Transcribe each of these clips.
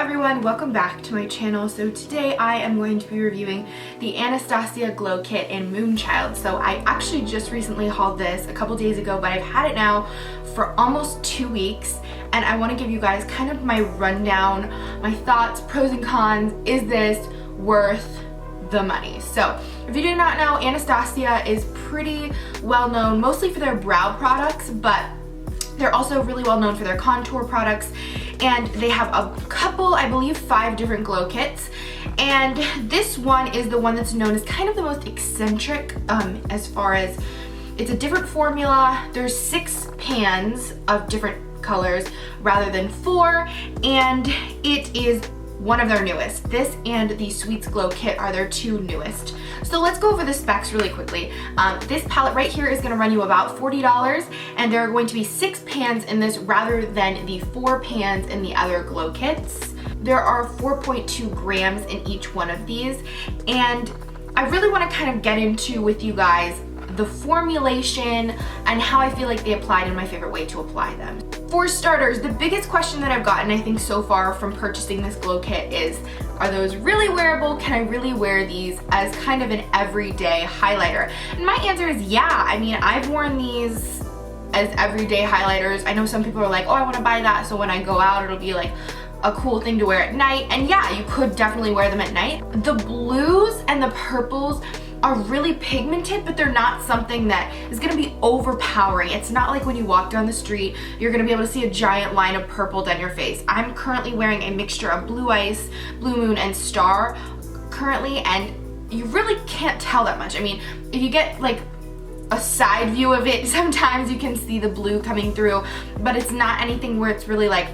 everyone, welcome back to my channel. So today I am going to be reviewing the Anastasia Glow Kit in Moonchild. So I actually just recently hauled this a couple days ago, but I've had it now for almost 2 weeks, and I want to give you guys kind of my rundown, my thoughts, pros and cons. Is this worth the money? So if you do not know, Anastasia is pretty well known mostly for their brow products, but they're also really well known for their contour products, and they have a couple, I believe 5 different glow kits, and this one is the one that's known as kind of the most eccentric as far as it's a different formula. There's 6 pans of different colors rather than 4, and it is one of their newest. This and the Sweets Glow Kit are their 2 newest. So let's go over the specs really quickly. This palette right here is going to run you about $40, and there are going to be 6 pans in this rather than the 4 pans in the other glow kits. There are 4.2 grams in each one of these, and I really want to kind of get into with you guys the formulation and how I feel like they applied and my favorite way to apply them. For starters, the biggest question that I've gotten, I think, so far from purchasing this glow kit is, are those really wearable? Can I really wear these as kind of an everyday highlighter? And my answer is yeah. I mean, I've worn these as everyday highlighters. I know some people are like, oh, I want to buy that so when I go out it'll be like a cool thing to wear at night. And yeah, you could definitely wear them at night. The blues and the purples are really pigmented, but they're not something that is gonna be overpowering. It's not like when you walk down the street, you're gonna be able to see a giant line of purple down your face. I'm currently wearing a mixture of Blue Ice, Blue Moon, and Star currently, and you really can't tell that much. I mean, if you get like a side view of it, sometimes you can see the blue coming through, but it's not anything where it's really like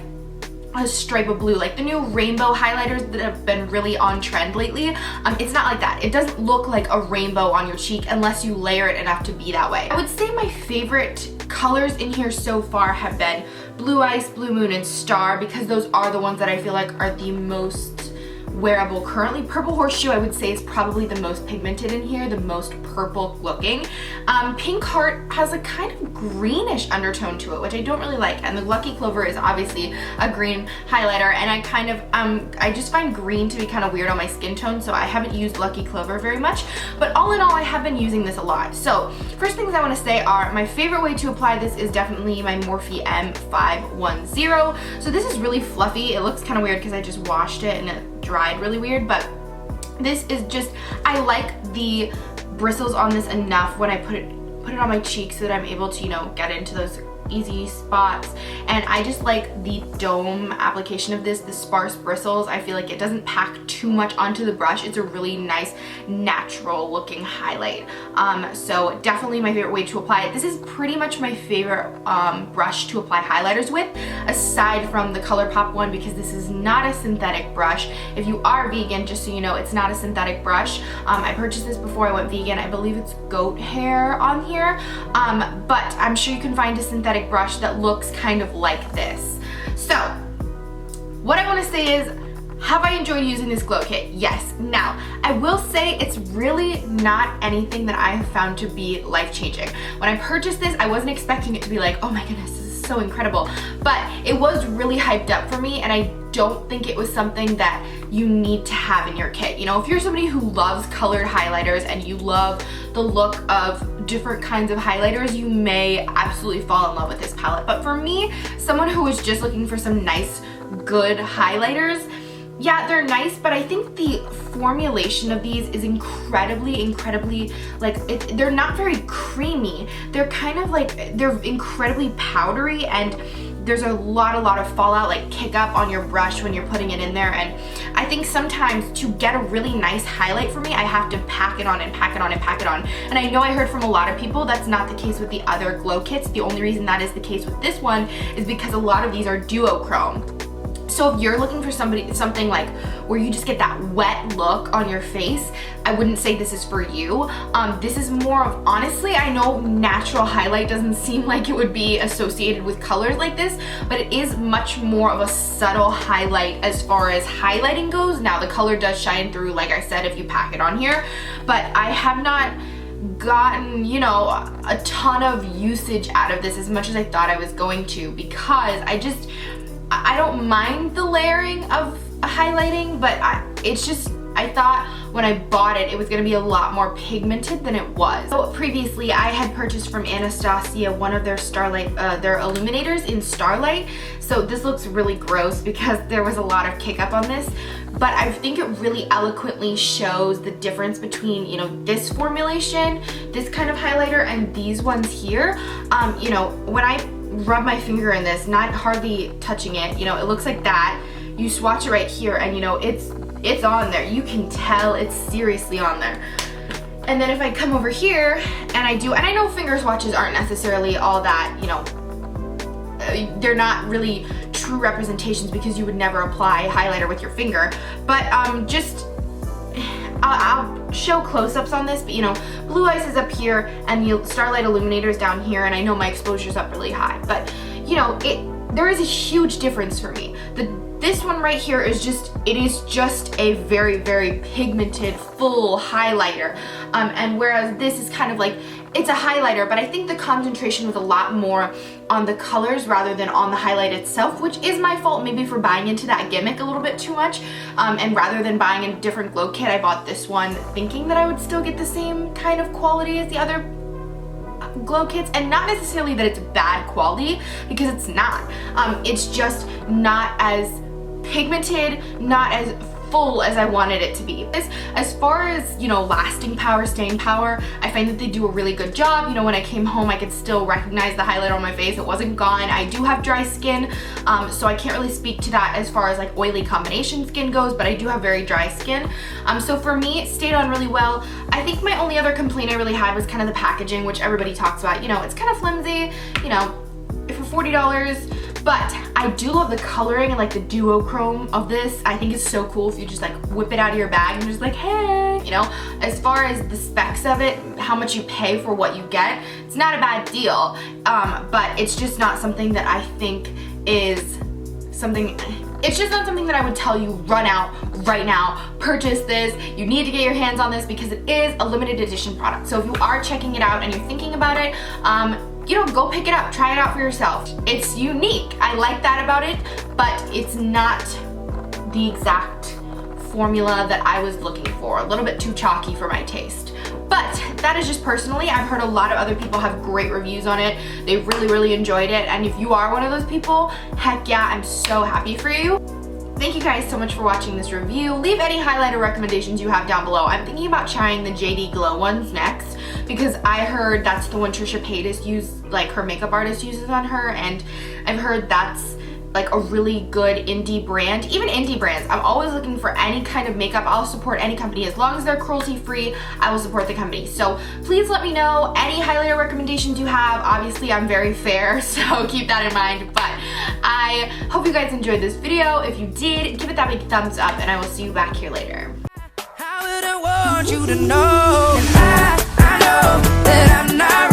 a stripe of blue, like the new rainbow highlighters that have been really on trend lately. It's not like that. It doesn't look like a rainbow on your cheek unless you layer it enough to be that way. I would say my favorite colors in here so far have been Blue Ice, Blue Moon, and Star, because those are the ones that I feel like are the most wearable currently. Purple Horseshoe, I would say, is probably the most pigmented in here, the most purple looking. Pink Heart has a kind of greenish undertone to it, which I don't really like, and the Lucky Clover is obviously a green highlighter, and I kind of I just find green to be kind of weird on my skin tone, so I haven't used Lucky Clover very much, but all in all, I have been using this a lot. So first things I want to say are my favorite way to apply this is definitely my Morphe M510. So this is really fluffy. It looks kind of weird because I just washed it and it dried really weird, but this is just, I like the bristles on this enough when I put it on my cheek so that I'm able to, you know, get into those easy spots. And I just like the dome application of this, the sparse bristles. I feel like it doesn't pack too much onto the brush. It's a really nice natural looking highlight. So definitely my favorite way to apply it. This is pretty much my favorite brush to apply highlighters with, aside from the ColourPop one, because this is not a synthetic brush. If you are vegan, just so you know, it's not a synthetic brush. I purchased this before I went vegan. I believe it's goat hair on here, but I'm sure you can find a synthetic brush that looks kind of like this. So what I want to say is, have I enjoyed using this glow kit? Yes. Now, I will say it's really not anything that I have found to be life-changing. When I purchased this, I wasn't expecting it to be like, oh my goodness, this is so incredible, but it was really hyped up for me, and I don't think it was something that you need to have in your kit. You know, if you're somebody who loves colored highlighters and you love the look of different kinds of highlighters, you may absolutely fall in love with this palette. But for me, someone who is just looking for some nice, good highlighters, yeah, they're nice, but I think the formulation of these is incredibly, like, they're not very creamy. They're kind of like, they're incredibly powdery, and there's a lot of fallout, like kick up on your brush when you're putting it in there. And I think sometimes to get a really nice highlight for me, I have to pack it on and pack it on and pack it on. And I know I heard from a lot of people that's not the case with the other glow kits. The only reason that is the case with this one is because a lot of these are duochrome. So if you're looking for something like where you just get that wet look on your face, I wouldn't say this is for you. This is more of, honestly, I know natural highlight doesn't seem like it would be associated with colors like this, but it is much more of a subtle highlight as far as highlighting goes. Now the color does shine through, like I said, if you pack it on here, but I have not gotten, you know, a ton of usage out of this as much as I thought I was going to, because I don't mind the layering of highlighting, but it's just, I thought when I bought it, it was going to be a lot more pigmented than it was. So previously, I had purchased from Anastasia one of their Starlight, their illuminators in Starlight. So this looks really gross because there was a lot of kick up on this, but I think it really eloquently shows the difference between, you know, this formulation, this kind of highlighter, and these ones here. You know, when I rub my finger in this, not hardly touching it, you know, it looks like that. You swatch it right here and, you know, it's on there. You can tell it's seriously on there. And then if I come over here and I know finger swatches aren't necessarily all that, you know, they're not really true representations because you would never apply highlighter with your finger, but I'll show close-ups on this, but you know, Blue Ice is up here and the Starlight Illuminator is down here, and I know my exposure's up really high, but you know, there is a huge difference for me. This one right here is just a very, very pigmented, full highlighter. And whereas this is kind of like, it's a highlighter, but I think the concentration was a lot more on the colors rather than on the highlight itself, which is my fault maybe for buying into that gimmick a little bit too much. And rather than buying a different glow kit, I bought this one thinking that I would still get the same kind of quality as the other glow kits, and not necessarily that it's bad quality, because it's not. It's just not as pigmented, not as full as I wanted it to be. As far as, you know, lasting power, staying power, I find that they do a really good job. You know, when I came home, I could still recognize the highlight on my face. It wasn't gone. I do have dry skin, so I can't really speak to that as far as like oily combination skin goes, but I do have very dry skin. So for me, it stayed on really well. I think my only other complaint I really had was kind of the packaging, which everybody talks about. You know, it's kind of flimsy, you know, for $40. But I do love the coloring and like the duochrome of this. I think it's so cool if you just like whip it out of your bag and just like, hey, you know. As far as the specs of it, how much you pay for what you get, it's not a bad deal. But it's just not something that I think is something, it's just not something that I would tell you, run out right now, purchase this, you need to get your hands on this, because it is a limited edition product. So if you are checking it out and you're thinking about it, you know, go pick it up, try it out for yourself. It's unique, I like that about it, but it's not the exact formula that I was looking for. A little bit too chalky for my taste. But that is just personally. I've heard a lot of other people have great reviews on it. They really, really enjoyed it. And if you are one of those people, heck yeah, I'm so happy for you. Thank you guys so much for watching this review. Leave any highlighter recommendations you have down below. I'm thinking about trying the JD Glow ones next, because I heard that's the one Trisha Paytas like her makeup artist uses on her, and I've heard that's like a really good indie brand. Even indie brands, I'm always looking for any kind of makeup. I'll support any company as long as they're cruelty free. I will support the company. So please let me know any highlighter recommendations you have. Obviously I'm very fair, so keep that in mind. But I hope you guys enjoyed this video. If you did, give it that big thumbs up, and I will see you back here later. How would I want you to know that I know that I'm not